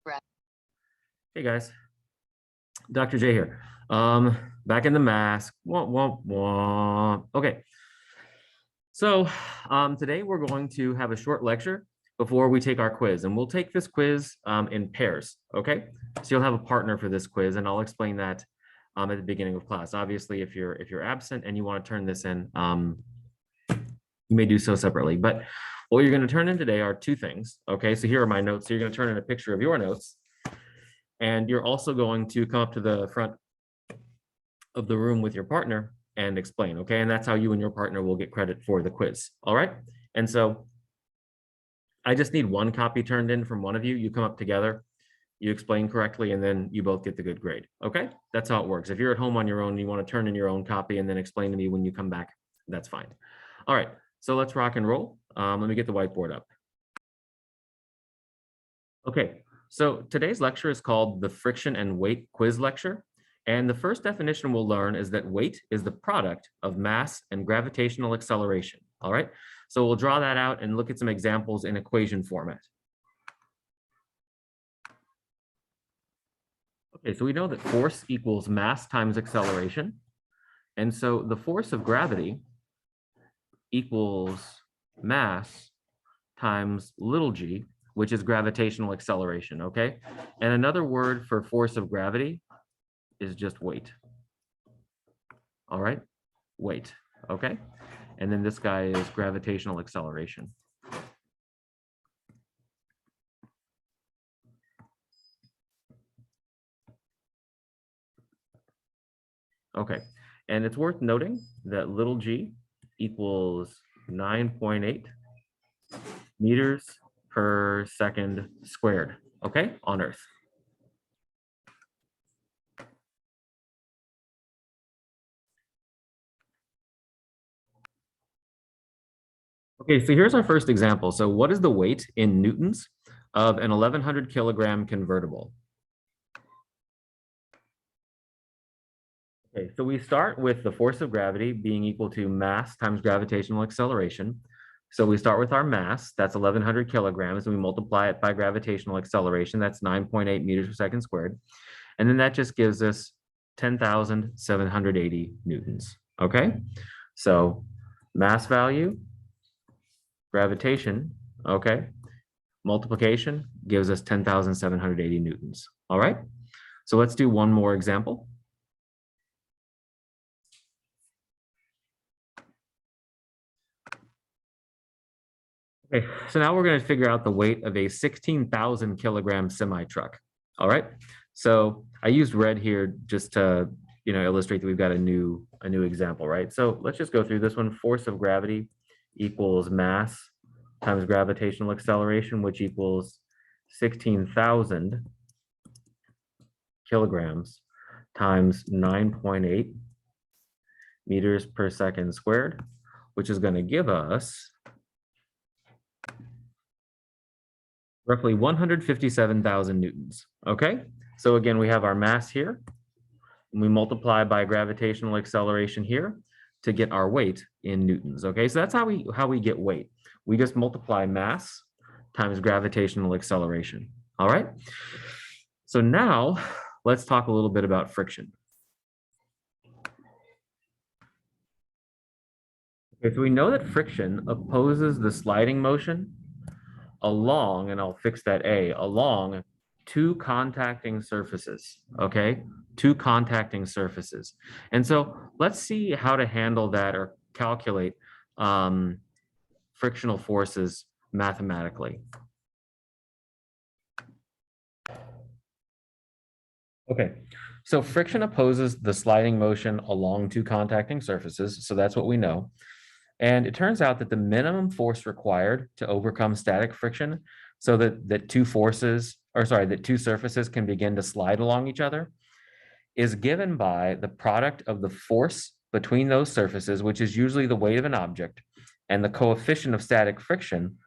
Hey guys, Dr. J here. Back in the mask. Womp, womp, womp. Okay, so today we're going to have a short lecture before we take our quiz, and we'll take this quiz in pairs. Okay, so you'll have a partner for this quiz, and I'll explain that at the beginning of class. Obviously, if you're absent and you want to turn this in, you may do so separately. But what you're going to turn in today are two things. Okay, so here are my notes. So you're going to turn in a picture of your notes. And you're also going to come up to the front of the room with your partner and explain, okay? And that's how you and your partner will get credit for the quiz, all right? And so I just need one copy turned in from one of you. You come up together, you explain correctly, and then you both get the good grade, okay? That's how it works. If you're at home on your own and you want to turn in your own copy and then explain to me when you come back, that's fine. All right, so let's rock and roll. Let me get the whiteboard up. Okay, so today's lecture is called the Friction and Weight Quiz Lecture. And the first definition we'll learn is that weight is the product of mass and gravitational acceleration. All right, so we'll draw that out and look at some examples in equation format. Okay, so we know that force equals mass times acceleration. And so the force of gravity equals mass times little g, which is gravitational acceleration, okay? And another word for force of gravity is just weight. All right, weight, okay? And then this guy is gravitational acceleration. Okay, and it's worth noting that little g equals 9.8 meters per second squared, okay, on Earth. Okay, so here's our first example. So what is the weight in newtons of an 1100 kilogram convertible? Okay, so we start with the force of gravity being equal to mass times gravitational acceleration. So we start with our mass, that's 1100 kilograms, and we multiply it by gravitational acceleration, that's 9.8 meters per second squared. And then that just gives us 10,780 newtons, okay? So mass value, gravitation, okay? Multiplication gives us 10,780 newtons, all right? So let's do one more example. Okay, so now we're going to figure out the weight of a 16,000 kilogram semi truck. All right. So I used red here just to, illustrate that we've got a new example, right? So let's just go through this one. Force of gravity equals mass times gravitational acceleration, which equals 16,000 kilograms times 9.8 meters per second squared, which is going to give us roughly 157,000 newtons, okay? So again, we have our mass here, and we multiply by gravitational acceleration here to get our weight in newtons, okay? So that's how we get weight. We just multiply mass times gravitational acceleration, all right? So now, let's talk a little bit about friction. Okay, so we know that friction opposes the sliding motion along, and I'll fix that A, along two contacting surfaces, okay? Two contacting surfaces. And so let's see how to handle that or calculate frictional forces mathematically. Okay, so friction opposes the sliding motion along two contacting surfaces, so that's what we know. And it turns out that the minimum force required to overcome static friction so that two surfaces can begin to slide along each other is given by the product of the force between those surfaces, which is usually the weight of an object, and the coefficient of static friction,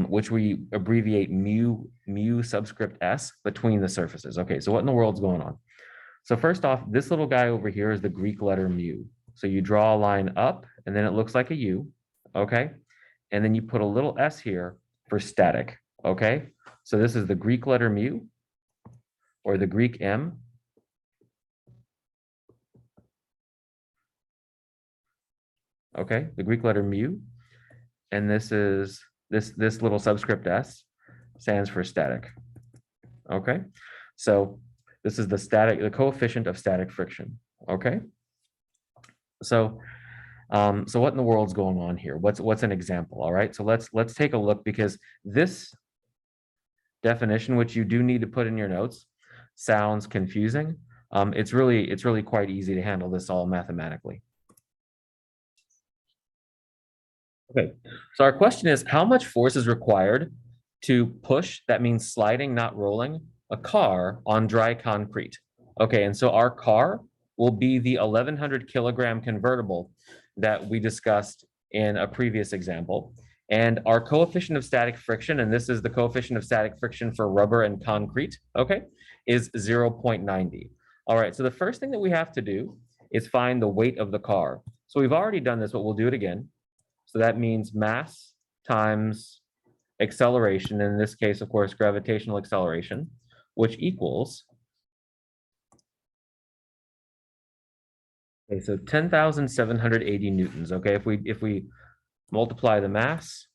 which we abbreviate mu subscript s, between the surfaces. Okay, so what in the world's going on? So first off, this little guy over here is the Greek letter mu. So you draw a line up and then it looks like a U, okay? And then you put a little s here for static, okay? So this is the Greek letter mu or the Greek m. Okay, the Greek letter mu. And this is this little subscript s stands for static. Okay, so this is the coefficient of static friction. Okay, so so what in the world's going on here? What's an example? All right, so let's take a look, because this definition, which you do need to put in your notes, sounds confusing. It's really quite easy to handle this all mathematically. Okay, so our question is, how much force is required to push, that means sliding, not rolling, a car on dry concrete? Okay, and so our car will be the 1100 kilogram convertible that we discussed in a previous example. And our coefficient of static friction, and this is the coefficient of static friction for rubber and concrete, okay, is 0.90. All right, so the first thing that we have to do is find the weight of the car. So we've already done this, but we'll do it again. So that means mass times acceleration, in this case, of course, gravitational acceleration, which equals, okay, so 10,780 newtons. Okay, if we multiply the mass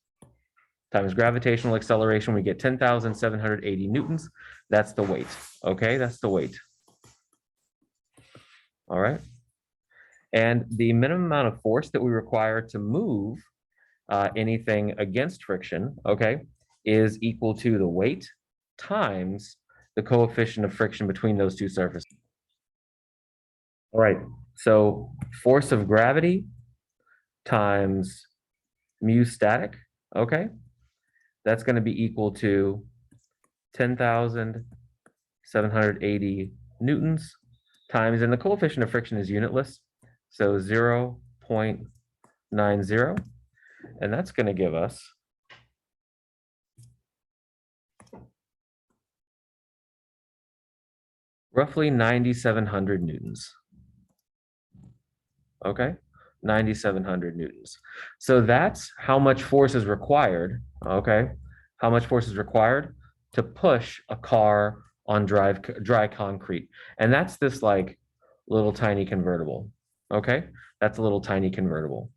times gravitational acceleration, we get 10,780 newtons. That's the weight. Okay, that's the weight. All right. And the minimum amount of force that we require to move anything against friction, okay, is equal to the weight times the coefficient of friction between those two surfaces. All right, so force of gravity times mu static, okay, that's going to be equal to 10,780 newtons times, and the coefficient of friction is unitless, so 0.90, and that's going to give us roughly 9,700 newtons. Okay, 9,700 newtons. So that's how much force is required, okay? How much force is required to push a car on dry concrete. And that's this like little tiny convertible, okay? That's a little tiny convertible.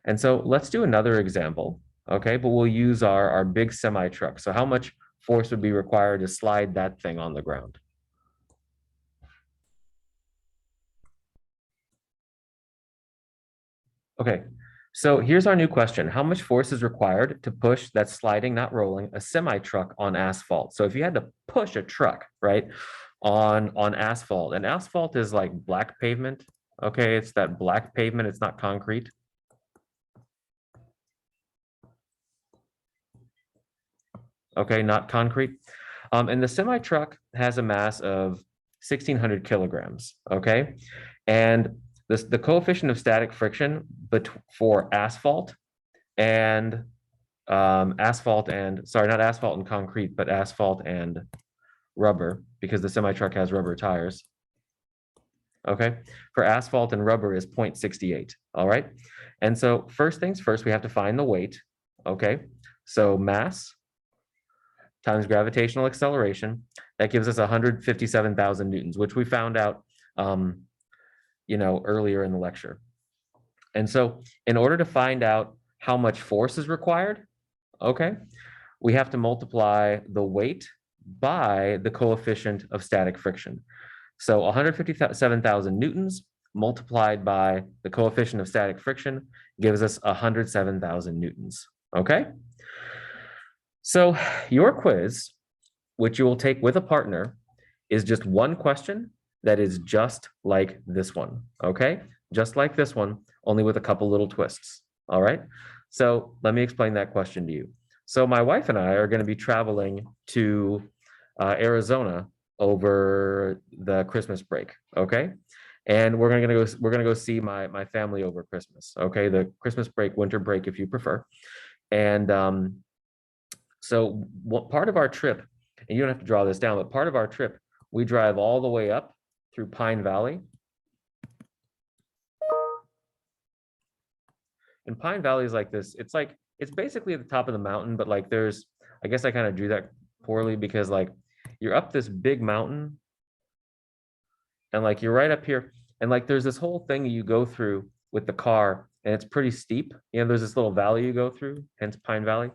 And so let's do another example, okay? But we'll use our big semi truck. So how much force would be required to slide that thing on the ground? Okay, so here's our new question. How much force is required to push that sliding, not rolling, a semi truck on asphalt? So if you had to push a truck, right, on asphalt, and asphalt is like black pavement, okay? It's that black pavement, it's not concrete. Okay, not concrete. And the semi truck has a mass of 1,600 kilograms, okay? And the coefficient of static friction for asphalt and sorry, not asphalt and concrete, but asphalt and rubber, because the semi truck has rubber tires. Okay, for asphalt and rubber is 0.68. All right, and so first things first, we have to find the weight. Okay, so mass times gravitational acceleration, that gives us 157,000 newtons, which we found out, earlier in the lecture. And so in order to find out how much force is required, okay, we have to multiply the weight by the coefficient of static friction. So 157,000 newtons multiplied by the coefficient of static friction gives us 107,000 newtons, okay? So your quiz, which you will take with a partner, is just one question that is just like this one, okay? Just like this one, only with a couple little twists, all right? So let me explain that question to you. So my wife and I are going to be traveling to Arizona over the Christmas break, okay? And we're gonna go see my family over Christmas, okay? The Christmas break, winter break, if you prefer. And so what part of our trip, and you don't have to draw this down, but part of our trip, we drive all the way up through Pine Valley. And Pine Valley is like this. It's basically at the top of the mountain, but like I guess I kind of drew that poorly because like you're up this big mountain and like you're right up here and like there's this whole thing you go through with the car and it's pretty steep. You know, there's this little valley you go through, hence Pine Valley.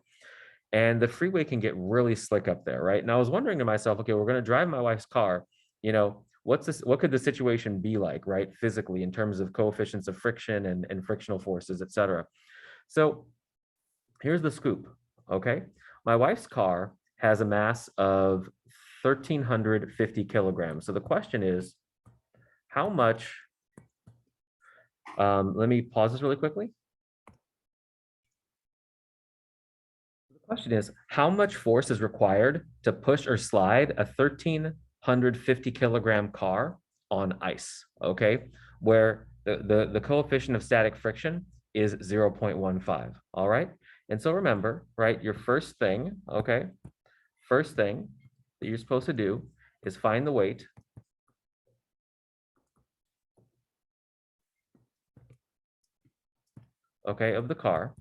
And the freeway can get really slick up there, right? And I was wondering to myself, okay, we're going to drive my wife's car. You know, what could the situation be like, right? Physically, in terms of coefficients of friction and frictional forces, et cetera. So here's the scoop, okay? My wife's car has a mass of 1,350 kilograms. So the question is, how much, let me pause this really quickly. The question is, how much force is required to push or slide a 1,350 kilogram car on ice, okay? Where the coefficient of static friction is 0.15, all right? And so remember, right, your first thing, okay, first thing that you're supposed to do is find the weight okay, of the car.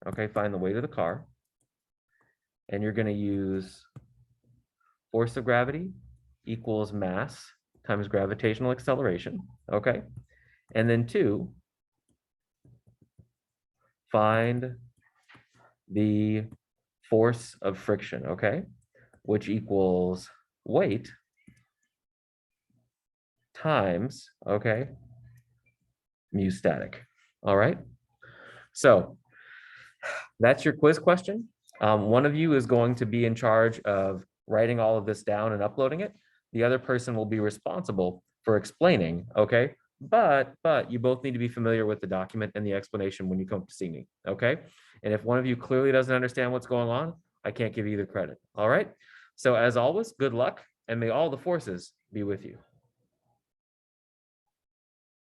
Okay, find the weight of the car. And you're going to use force of gravity equals mass times gravitational acceleration. Okay. And then 2, find the force of friction. Okay. Which equals weight times, okay, mu static. All right. So that's your quiz question. One of you is going to be in charge of writing all of this down and uploading it. The other person will be responsible for explaining, okay? But you both need to be familiar with the document and the explanation when you come to see me, okay? And if one of you clearly doesn't understand what's going on, I can't give you the credit, all right? So as always, good luck, and may all the forces be with you.